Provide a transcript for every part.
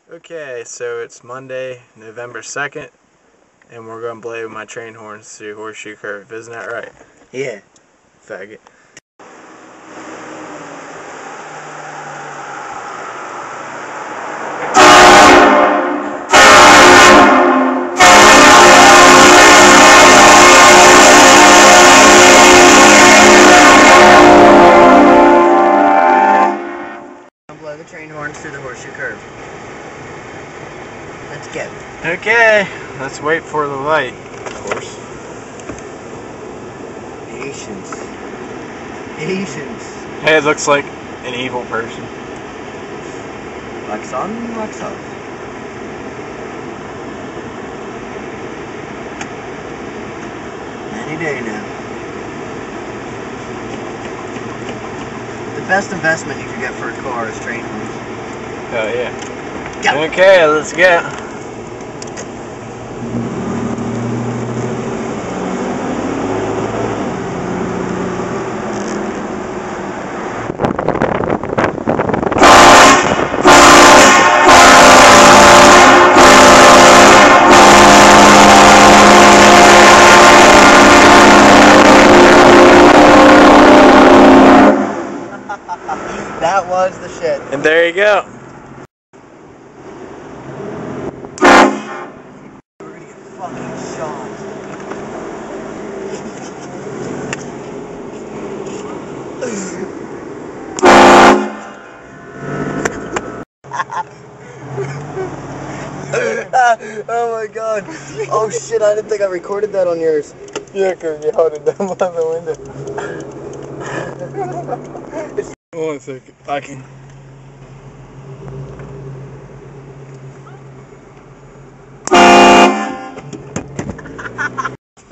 Okay, so it's Monday, November 2nd, and we're going to play with my train horns through Horseshoe Curve. Isn't that right? Yeah. Faggot. Blow the train horns through the Horseshoe Curve. Let's go. Okay, let's wait for the light, of course. Patience. Patience. Hey, it looks like an evil person. Wax on, wax off. Any day now. The best investment you could get for a car is train horns. Oh, yeah. Go. Okay, let's go. That was the shit. And there you go. We're gonna get fucking shot. Oh my god. Oh shit, I didn't think I recorded that on yours. Yeah, because you held it down by the window. 1 second. I can.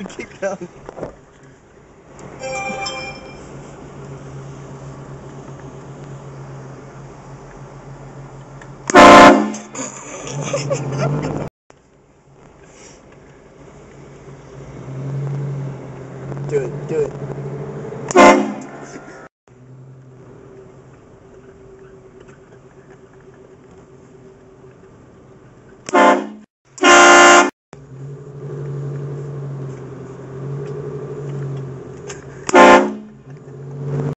Keep going. Do it, do it.